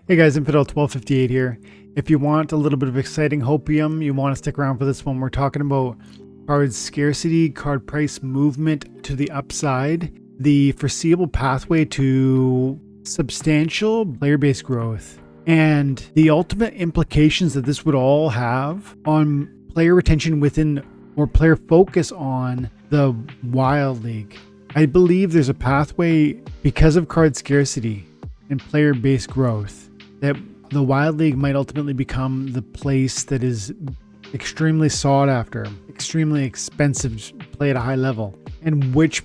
Hey guys, Infidel1258 here. If you want a little bit of exciting hopium, you want to stick around for this one. We're talking about card scarcity, card price movement to the upside, the foreseeable pathway to substantial player base growth, and the ultimate implications that this would all have on player retention within or player focus on the Wild League. I believe there's a pathway because of card scarcity and player base growth that the Wild League might ultimately become the place that is extremely sought after, extremely expensive to play at a high level, and which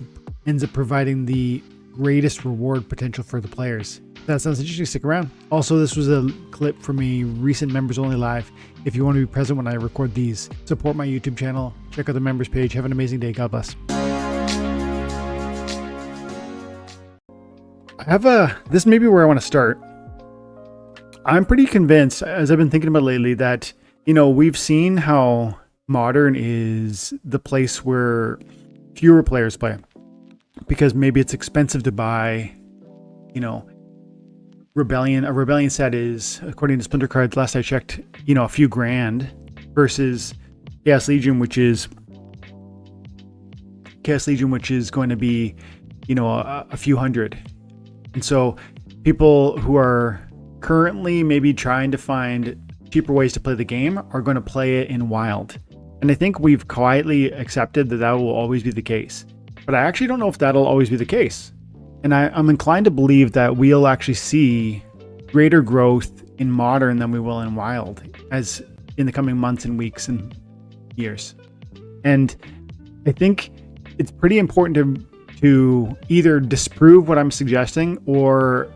ends up providing the greatest reward potential for the players. If that sounds interesting, stick around. Also, this was a clip from a recent members only live. If you want to be present when I record these, support my YouTube channel, check out the members page. Have an amazing day. God bless. This may be where I want to start. I'm pretty convinced, as I've been thinking about lately, that, we've seen how Modern is the place where fewer players play because maybe it's expensive to buy, Rebellion. A Rebellion set is, according to Splinter Cards, last I checked, a few grand versus Chaos Legion, which is going to be, a few hundred. And so people who are currently maybe trying to find cheaper ways to play the game are going to play it in Wild. And I think we've quietly accepted that that will always be the case. But I actually don't know if that'll always be the case. And I'm inclined to believe that we'll actually see greater growth in Modern than we will in Wild as in the coming months and weeks and years. And I think it's pretty important to either disprove what I'm suggesting or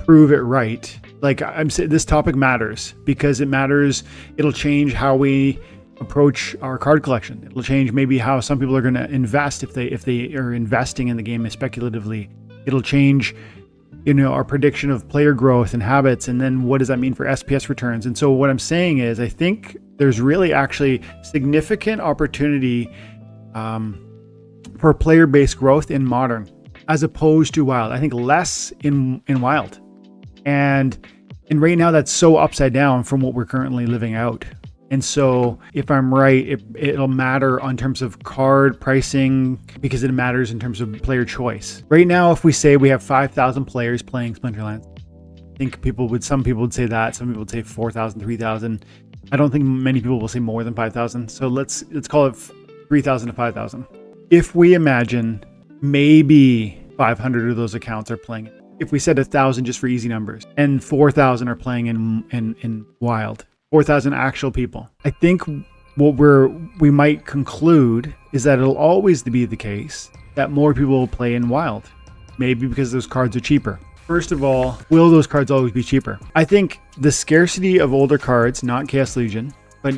prove it right. Like I'm saying, this topic matters because it matters. It'll change how we approach our card collection. It'll change maybe how some people are going to invest if they are investing in the game speculatively. It'll change, our prediction of player growth and habits, and then what does that mean for SPS returns? And so what I'm saying is, I think there's really actually significant opportunity for player-based growth in Modern as opposed to Wild. I think less in Wild. And right now that's so upside down from what we're currently living out. And so if I'm right, it'll matter in terms of card pricing because it matters in terms of player choice. Right now, if we say we have 5,000 players playing Splinterlands, I think some people would say that, some people would say 4,000, 3,000. I don't think many people will say more than 5,000. So let's call it 3,000 to 5,000. If we imagine maybe 500 of those accounts are playing it. If we said 1,000 just for easy numbers and 4,000 are playing in Wild, 4,000 actual people. I think what we might conclude is that it'll always be the case that more people will play in Wild. Maybe because those cards are cheaper. First of all, will those cards always be cheaper? I think the scarcity of older cards, not Chaos Legion, but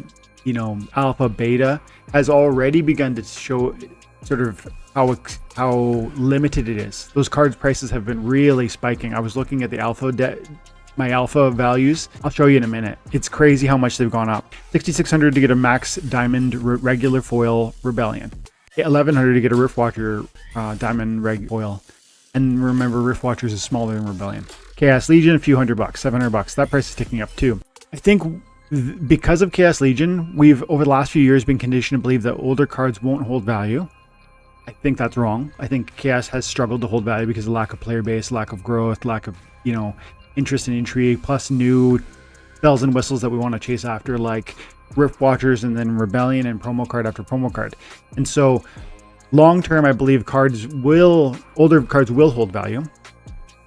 Alpha, Beta, has already begun to show sort of how limited it is. Those cards prices have been really spiking. I was looking at the my alpha values. I'll show you in a minute. It's crazy how much they've gone up. 6,600 to get a max diamond regular foil Rebellion. 1,100 to get a Riftwatcher diamond reg foil. And remember, Riftwatchers is smaller than Rebellion. Chaos Legion, a few $100, $700. That price is ticking up too. I think because of Chaos Legion, we've over the last few years been conditioned to believe that older cards won't hold value. I think that's wrong. I think Chaos has struggled to hold value because of lack of player base, lack of growth, lack of, interest and intrigue, plus new bells and whistles that we want to chase after, like Rift Watchers and then Rebellion and promo card after promo card. And so long term, I believe older cards will hold value.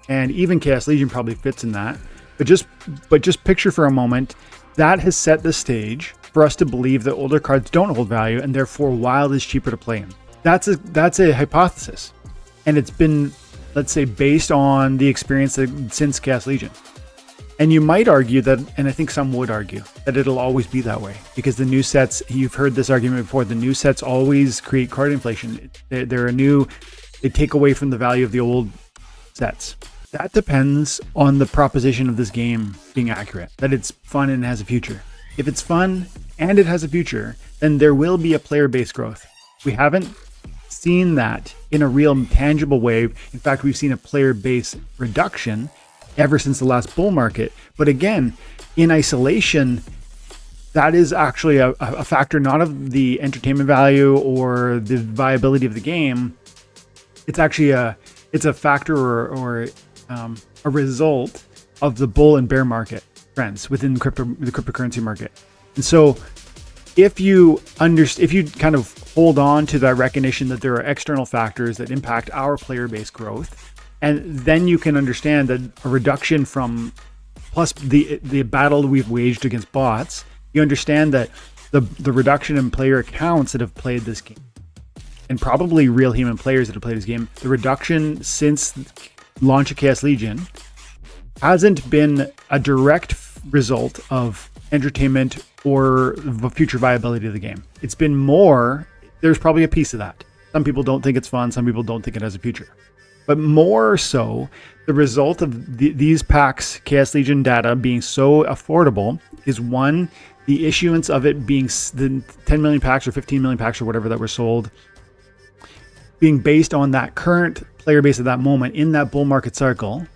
And even Chaos Legion probably fits in that. But just picture for a moment, that has set the stage for us to believe that older cards don't hold value and therefore Wild is cheaper to play in. That's a hypothesis. And it's been, let's say, based on the experience since Chaos Legion. And you might argue that, and I think some would argue, that it'll always be that way. Because the new sets, you've heard this argument before, the new sets always create card inflation. They take away from the value of the old sets. That depends on the proposition of this game being accurate, that it's fun and has a future. If it's fun and it has a future, then there will be a player base growth. We haven't seen that in a real tangible way. In fact, we've seen a player base reduction ever since the last bull market. But again, in isolation, that is actually a factor not of the entertainment value or the viability of the game. It's actually a factor or a result of the bull and bear market trends within the cryptocurrency market. And so if you kind of hold on to that recognition that there are external factors that impact our player base growth, and then you can understand that a reduction from plus the battle we've waged against bots, you understand that the reduction in player accounts that have played this game, and probably real human players that have played this game, the reduction since launch of Chaos Legion hasn't been a direct result of entertainment or the future viability of the game. It's been more, there's probably a piece of that. Some people don't think it's fun, some people don't think it has a future. But more so, the result of these packs, Chaos Legion data being so affordable is one, the issuance of it being the 10 million packs or 15 million packs or whatever that were sold, being based on that current player base at that moment in that bull market cycle,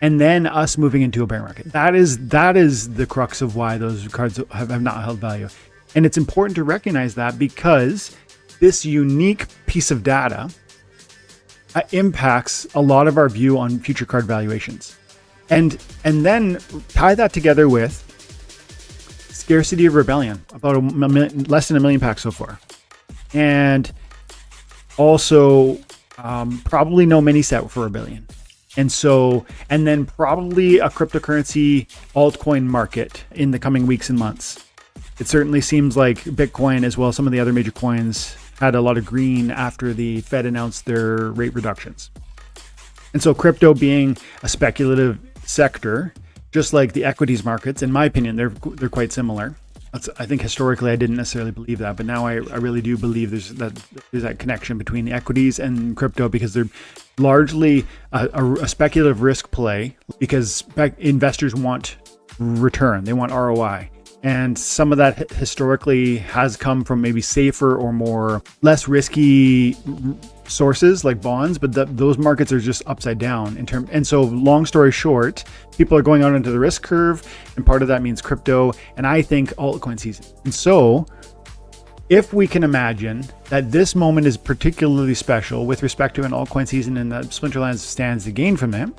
and then us moving into a bear market. That is the crux of why those cards have not held value. And it's important to recognize that because this unique piece of data impacts a lot of our view on future card valuations. And then tie that together with Scarcity of Rebellion, about less than 1 million packs so far. And also probably no mini set for Rebellion. And then probably a cryptocurrency altcoin market in the coming weeks and months. It certainly seems like Bitcoin, as well as some of the other major coins, had a lot of green after the Fed announced their rate reductions. And so crypto being a speculative sector, just like the equities markets, in my opinion, they're quite similar. I think historically I didn't necessarily believe that, but now I really do believe there's that connection between the equities and crypto, because they're largely a speculative risk play, because investors want return, they want ROI. And some of that historically has come from maybe safer or less risky sources like bonds, but those markets are just upside down in terms. And so long story short, people are going out into the risk curve, and part of that means crypto, and I think altcoin season. And so if we can imagine that this moment is particularly special with respect to an altcoin season, and that Splinterlands stands to gain from it,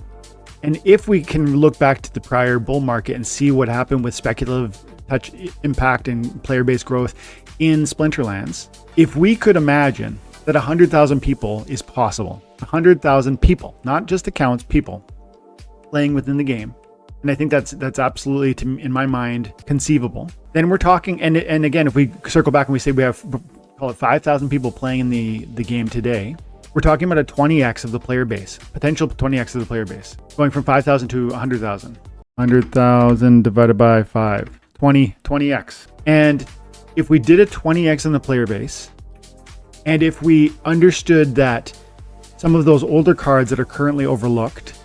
and if we can look back to the prior bull market and see what happened with speculative touch impact and player base growth in Splinterlands, if we could imagine that 100,000 people is possible, 100,000 people, not just accounts, people playing within the game, and I think that's absolutely, in my mind, conceivable. Then we're talking, and again, if we circle back and we say we have, call it 5,000 people playing in the game today, we're talking about a 20x of the player base, potential 20x of the player base, going from 5,000 to 100,000. 100,000 divided by 5. 20x. And if we did a 20x in the player base, and if we understood that some of those older cards that are currently overlooked,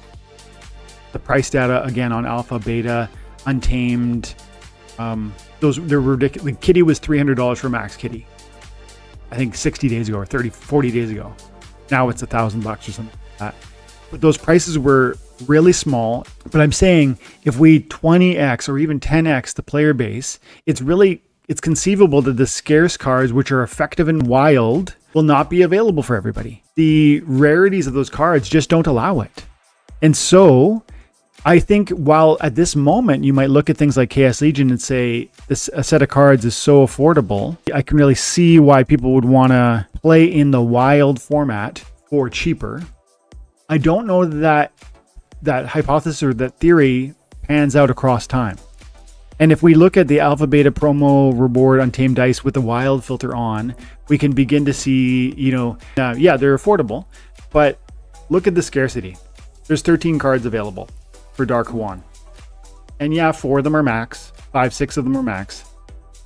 the price data again on alpha, beta, untamed, they're ridiculous. The kitty was $300 for max kitty, I think 60 days ago or 40 days ago. Now it's $1,000 or something like that. But those prices were really small. But I'm saying if we 20x or even 10x the player base, it's conceivable that the scarce cards, which are effective and wild, will not be available for everybody. The rarities of those cards just don't allow it. And so I think while at this moment you might look at things like Chaos Legion and say a set of cards is so affordable, I can really see why people would want to play in the wild format for cheaper. I don't know that hypothesis or that theory pans out across time. And if we look at the alpha beta promo reward untamed dice with the wild filter on, we can begin to see, yeah, they're affordable, but look at the scarcity. There's 13 cards available for Dark One. And yeah, 4 of them are max, 5-6 of them are max.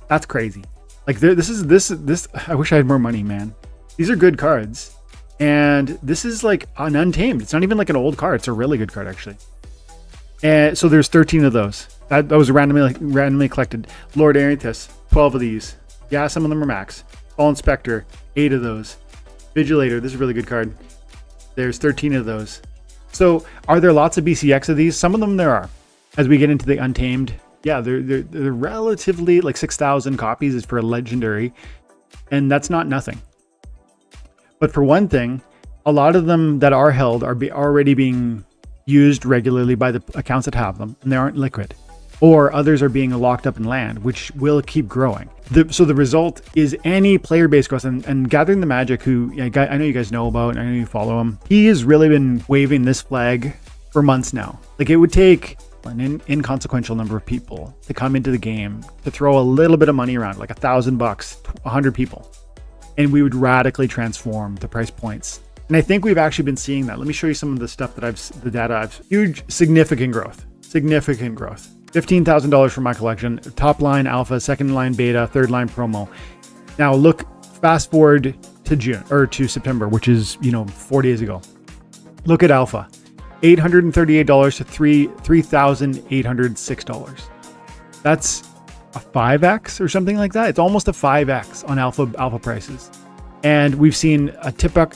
That's crazy. Like this, I wish I had more money, man. These are good cards. And this is like an untamed. It's not even like an old card. It's a really good card, actually. And so there's 13 of those. That was randomly collected. Lord Arianthus, 12 of these. Yeah, some of them are max. Fallen Spectre, 8 of those. Vigilator, this is a really good card. There's 13 of those. So are there lots of BCX of these? Some of them there are. As we get into the Untamed, yeah, they're relatively like 6,000 copies is for a legendary, and that's not nothing. But for one thing, a lot of them that are held are already being used regularly by the accounts that have them, and they aren't liquid. Or others are being locked up in land, which will keep growing. So the result is any player base growth, and Gathering the Magic, who I know you guys know about, I know you follow him. He has really been waving this flag for months now. Like, it would take an inconsequential number of people to come into the game to throw a little bit of money around, like $1,000, 100 people, and we would radically transform the price points. And I think we've actually been seeing that. Let me show you some of the stuff that the data huge, significant growth. $15,000 for my collection. Top line alpha, second line beta, third line promo. Now look, fast forward to June or to September, which is 4 days ago. Look at alpha, $838 to $3,806. That's a 5x or something like that. It's almost a 5x on alpha prices, and we've seen a tick up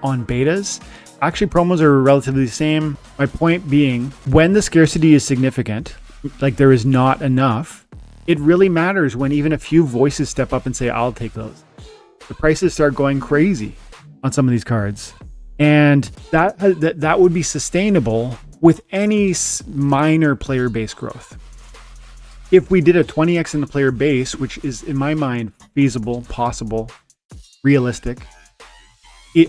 on betas. Actually, promos are relatively the same. My point being, when the scarcity is significant, like there is not enough, it really matters when even a few voices step up and say, I'll take those. The prices start going crazy on some of these cards. And that would be sustainable with any minor player base growth. If we did a 20x in the player base, which is in my mind feasible, possible, realistic,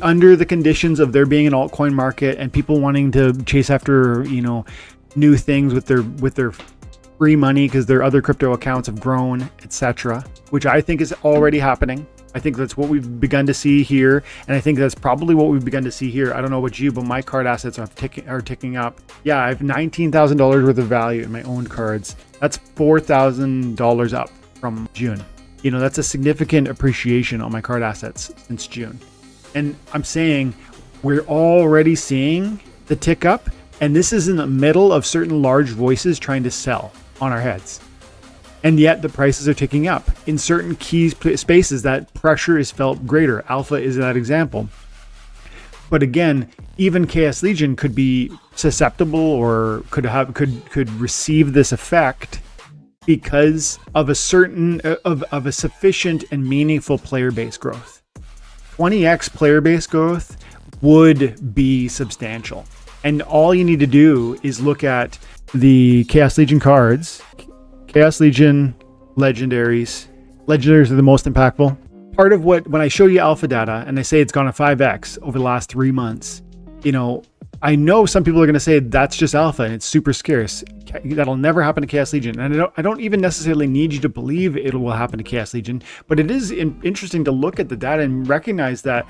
under the conditions of there being an altcoin market and people wanting to chase after new things with their free money because their other crypto accounts have grown, etc., which I think is already happening. I think that's what we've begun to see here, and I think that's probably what we've begun to see here. I don't know about you, but my card assets are ticking up. Yeah, I have $19,000 worth of value in my own cards. That's $4,000 up from June. That's a significant appreciation on my card assets since June. And I'm saying we're already seeing the tick up, and this is in the middle of certain large voices trying to sell on our heads. And yet the prices are ticking up. In certain key spaces, that pressure is felt greater. Alpha is that example. But again, even Chaos Legion could be susceptible or could receive this effect because of a sufficient and meaningful player base growth. 20x player base growth would be substantial. And all you need to do is look at the Chaos Legion cards. Chaos Legion legendaries. Legendaries are the most impactful. Part of when I show you alpha data and I say it's gone to 5x over the last 3 months, I know some people are going to say that's just alpha and it's super scarce. That'll never happen to Chaos Legion. And I don't even necessarily need you to believe it will happen to Chaos Legion, but it is interesting to look at the data and recognize that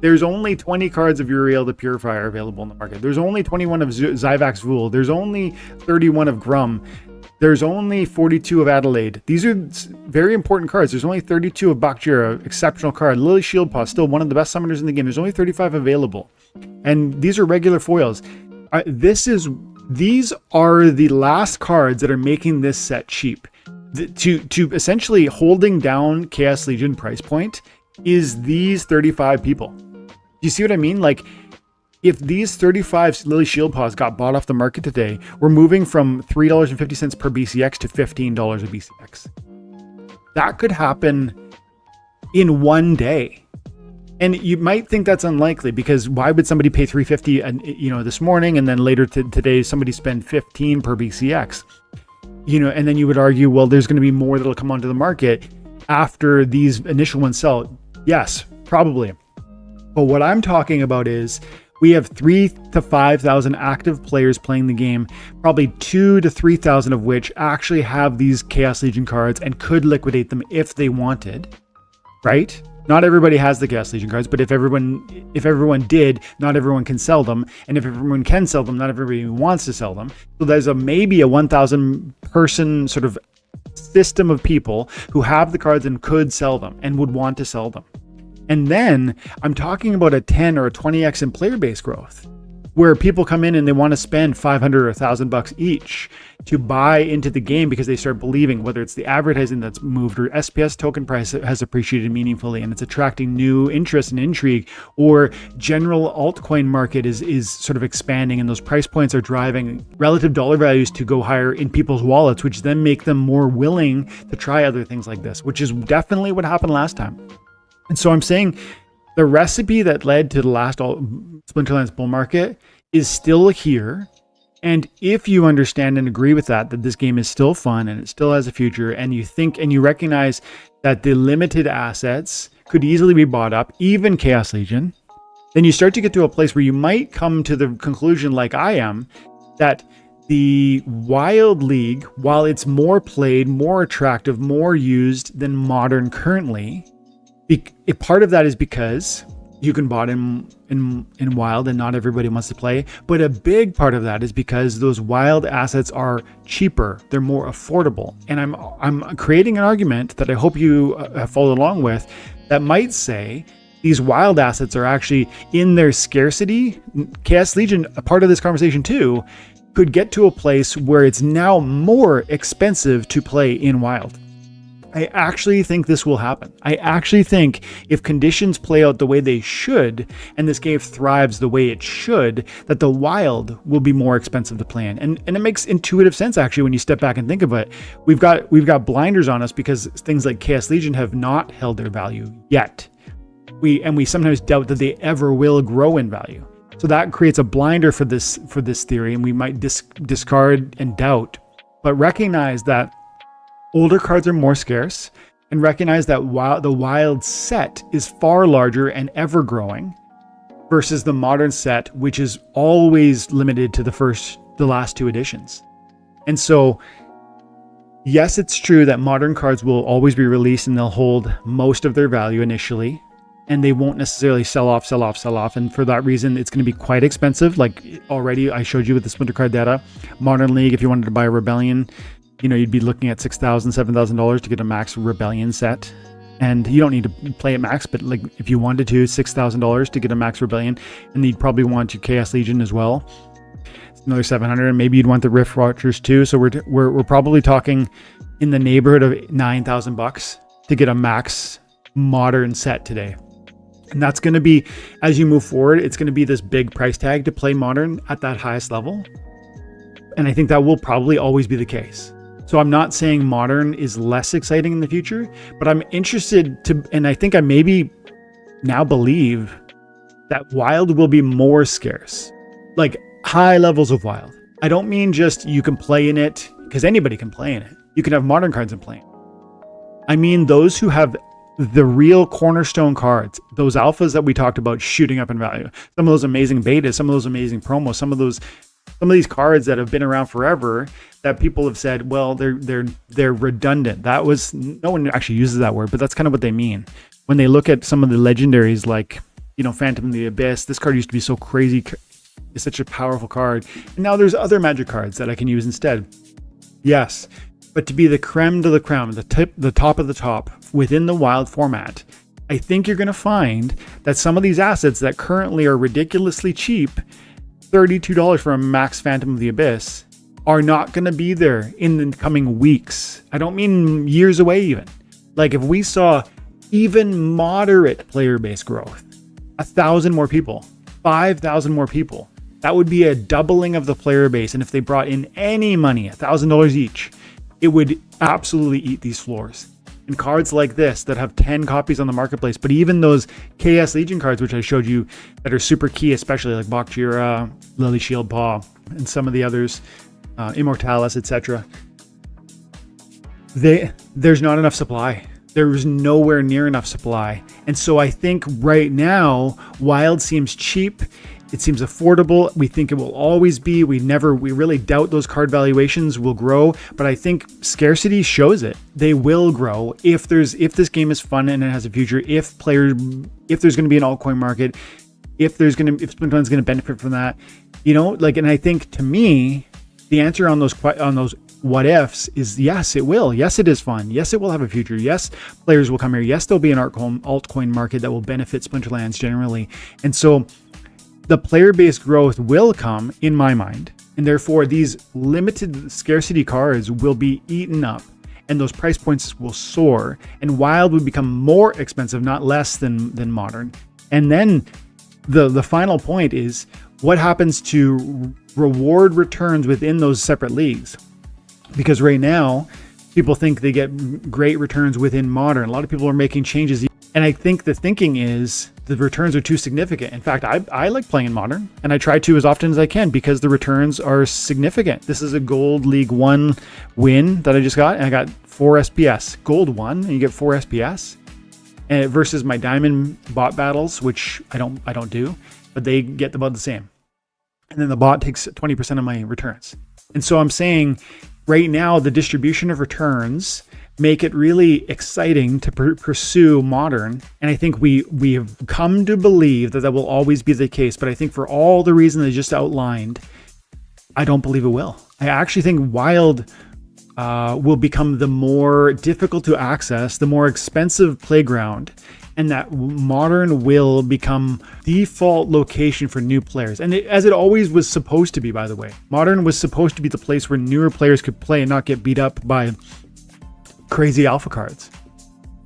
there's only 20 cards of Uriel the Purifier available in the market. There's only 21 of Zyvax Vul. There's only 31 of Grum. There's only 42 of Adelaide. These are very important cards. There's only 32 of Bakjira, exceptional card. Lily Shieldpaw, still one of the best summoners in the game. There's only 35 available. And these are regular foils. These are the last cards that are making this set cheap. To essentially holding down Chaos Legion price point is these 35 people. Do you see what I mean? Like, if these 35 Lily Shieldpaws got bought off the market today, we're moving from $3.50 per BCX to $15 a BCX. That could happen in one day. And you might think that's unlikely because why would somebody pay $3.50 this morning and then later today somebody spend $15 per BCX? And then you would argue, well, there's going to be more that'll come onto the market after these initial ones sell. Yes, probably. But what I'm talking about is we have 3,000 to 5,000 active players playing the game, probably 2,000 to 3,000 of which actually have these Chaos Legion cards and could liquidate them if they wanted, right? Not everybody has the Chaos Legion cards, but if everyone did, not everyone can sell them. And if everyone can sell them, not everybody wants to sell them. So there's maybe a 1,000 person sort of system of people who have the cards and could sell them and would want to sell them. And then I'm talking about a 10 or a 20x in player base growth. where people come in and they want to spend 500 or $1,000 each to buy into the game because they start believing, whether it's the advertising that's moved or SPS token price has appreciated meaningfully and it's attracting new interest and intrigue, or general altcoin market is sort of expanding and those price points are driving relative dollar values to go higher in people's wallets, which then make them more willing to try other things like this, which is definitely what happened last time. And so I'm saying the recipe that led to the last Splinterlands bull market is still here. And if you understand and agree with that this game is still fun and it still has a future, and you think and you recognize that the limited assets could easily be bought up, even Chaos Legion, then you start to get to a place where you might come to the conclusion, like I am, that the Wild League, while it's more played, more attractive, more used than Modern currently, part of that is because you can bot in Wild and not everybody wants to play. But a big part of that is because those Wild assets are cheaper. They're more affordable. And I'm creating an argument that I hope you have followed along with that might say these Wild assets are actually in their scarcity. Chaos Legion, a part of this conversation too, could get to a place where it's now more expensive to play in Wild. I actually think this will happen. I actually think if conditions play out the way they should, and this game thrives the way it should, that the Wild will be more expensive to play in. And it makes intuitive sense actually when you step back and think of it. We've got blinders on us because things like Chaos Legion have not held their value yet. We sometimes doubt that they ever will grow in value. So that creates a blinder for this theory, and we might discard and doubt. But recognize that older cards are more scarce, and recognize that the Wild set is far larger and ever growing versus the Modern set, which is always limited to the last two editions. And so, yes, it's true that Modern cards will always be released and they'll hold most of their value initially, and they won't necessarily sell off. And for that reason, it's going to be quite expensive. Like already I showed you with the Splinter card data, Modern League, if you wanted to buy a Rebellion, you'd be looking at $6,000, $7,000 to get a max Rebellion set. And you don't need to play at max, but like if you wanted to, $6,000 to get a max Rebellion, and you'd probably want your Chaos Legion as well. It's another 700, and maybe you'd want the Rift Watchers too. So we're probably talking in the neighborhood of $9,000 to get a max Modern set today. And that's going to be, as you move forward, it's going to be this big price tag to play Modern at that highest level. And I think that will probably always be the case. So I'm not saying Modern is less exciting in the future, but I'm interested and I think I maybe now believe that Wild will be more scarce, like high levels of Wild. I don't mean just you can play in it because anybody can play in it. You can have Modern cards and play. I mean those who have the real cornerstone cards, those alphas that we talked about shooting up in value, some of those amazing betas, some of those amazing promos, some of these cards that have been around forever that people have said, well, they're redundant. That was, no one actually uses that word, but that's kind of what they mean. When they look at some of the legendaries like, Phantom of the Abyss, this card used to be so crazy. It's such a powerful card. And now there's other Magic cards that I can use instead. Yes, but to be the creme de la creme, the top of the top within the Wild format, I think you're going to find that some of these assets that currently are ridiculously cheap, $32 for a max Phantom of the Abyss, are not going to be there in the coming weeks. I don't mean years away even. Like if we saw even moderate player base growth, 1,000 more people, 5,000 more people, that would be a doubling of the player base. And if they brought in any money, $1,000 each, it would absolutely eat these floors. And cards like this that have 10 copies on the marketplace, but even those Chaos Legion cards, which I showed you that are super key, especially like Bakjira, Lily Shieldpaw, and some of the others, Immortalis, etc. There's not enough supply. There's nowhere near enough supply. And so I think right now, Wild seems cheap. It seems affordable. We think it will always be. We really doubt those card valuations will grow, but I think scarcity shows it. They will grow if this game is fun and it has a future, if there's going to be an altcoin market, if Splinterlands is going to benefit from that, and I think to me, the answer on those what ifs is yes, it will. Yes, it is fun. Yes, it will have a future. Yes, players will come here. Yes, there'll be an altcoin market that will benefit Splinterlands generally. And so the player base growth will come, in my mind, and therefore these limited scarcity cards will be eaten up, and those price points will soar, and Wild will become more expensive, not less than Modern. And then the final point is what happens to reward returns within those separate leagues. Because right now, people think they get great returns within Modern. A lot of people are making changes. And I think the thinking is the returns are too significant. In fact, I like playing in Modern, and I try to as often as I can because the returns are significant. This is a Gold League 1 win that I just got, and I got 4 SPS. Gold 1, and you get 4 SPS. And versus my Diamond bot battles, which I don't do, but they get about the same. And then the bot takes 20% of my returns. And so I'm saying right now, the distribution of returns make it really exciting to pursue Modern. And I think we have come to believe that will always be the case. But I think for all the reasons I just outlined, I don't believe it will. I actually think Wild will become the more difficult to access, the more expensive playground, and that Modern will become default location for new players. And as it always was supposed to be, by the way. Modern was supposed to be the place where newer players could play and not get beat up by crazy alpha cards.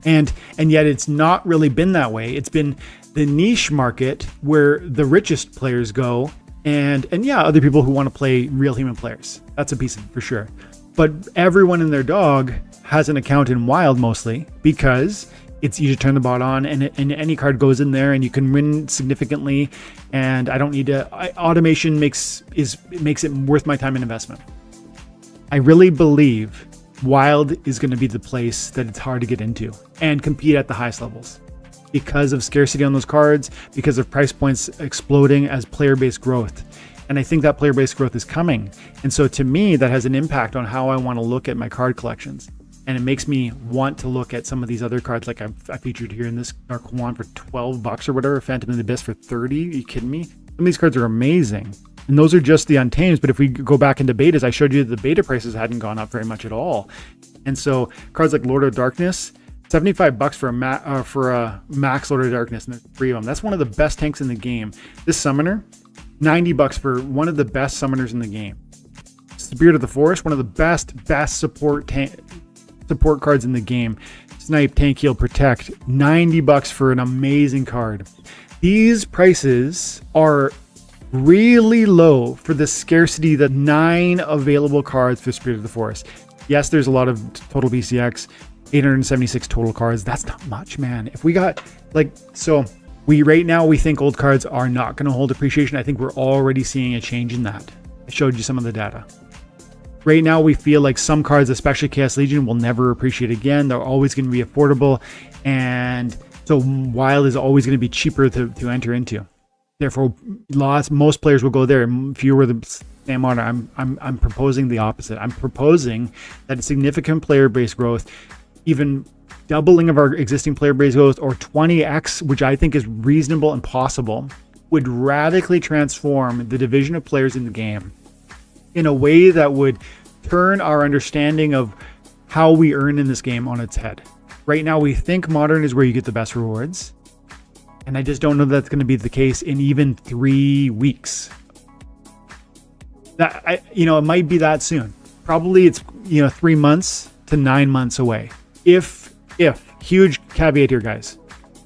And yet it's not really been that way. It's been the niche market where the richest players go, and yeah, other people who want to play real human players. That's a piece of it for sure. But everyone and their dog has an account in Wild mostly because it's easy to turn the bot on, and any card goes in there and you can win significantly. And I don't need to, automation makes it worth my time and investment. I really believe Wild is going to be the place that it's hard to get into and compete at the highest levels because of scarcity on those cards, because of price points exploding as player base growth. And I think that player base growth is coming. And so to me, that has an impact on how I want to look at my card collections. And it makes me want to look at some of these other cards, like I featured here in this Dark Wand for $12 or whatever, Phantom of the Abyss for 30. Are you kidding me? Some of these cards are amazing. And those are just the untamed. But if we go back into betas, I showed you that the beta prices hadn't gone up very much at all. And so cards like Lord of Darkness, $75 for a max Lord of Darkness, and there's 3 of them. That's one of the best tanks in the game. This Summoner, $90 for one of the best summoners in the game. Spirit of the Forest, one of the best support cards in the game. Snipe, Tank, Heal, Protect, $90 for an amazing card. These prices are really low for the scarcity, the 9 available cards for Spirit of the Forest. Yes, there's a lot of total BCX, 876 total cards. That's not much, man. If we got right now we think old cards are not going to hold appreciation. I think we're already seeing a change in that. I showed you some of the data. Right now we feel like some cards, especially Chaos Legion, will never appreciate again. They're always going to be affordable, and so Wild is always going to be cheaper to enter into. Therefore, most players will go there, and fewer the same honor. I'm proposing the opposite. I'm proposing that a significant player base growth, even doubling of our existing player base growth, or 20x, which I think is reasonable and possible, would radically transform the division of players in the game in a way that would turn our understanding of how we earn in this game on its head. Right now, we think Modern is where you get the best rewards, and I just don't know that's going to be the case in even 3 weeks. It might be that soon. Probably it's 3 months to 9 months away. If huge caveat here, guys,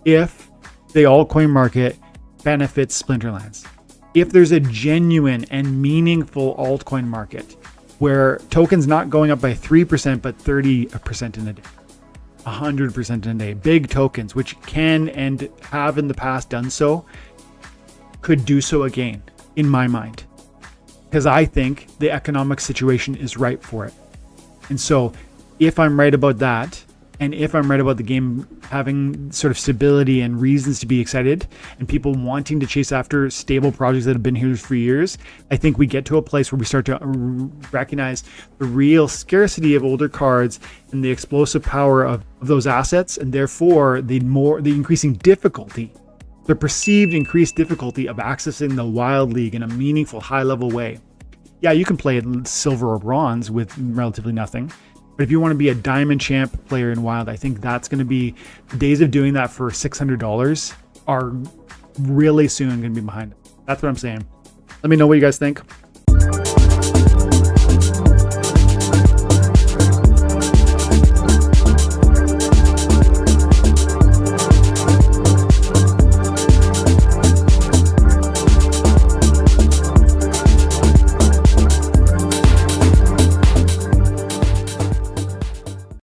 if the altcoin market benefits Splinterlands, if there's a genuine and meaningful altcoin market where tokens not going up by 3% but 30% in a day, 100% in a day, big tokens which can and have in the past done so, could do so again, in my mind, because I think the economic situation is ripe for it. And so if I'm right about that, and if I'm right about the game having sort of stability and reasons to be excited, and people wanting to chase after stable projects that have been here for years, I think we get to a place where we start to recognize the real scarcity of older cards and the explosive power of those assets, and therefore the increasing difficulty, the perceived increased difficulty of accessing the Wild League in a meaningful, high-level way. Yeah, you can play at silver or bronze with relatively nothing. But if you want to be a diamond champ player in Wild, I think that's going to be, the days of doing that for $600 are really soon going to be behind us. That's what I'm saying. Let me know what you guys think.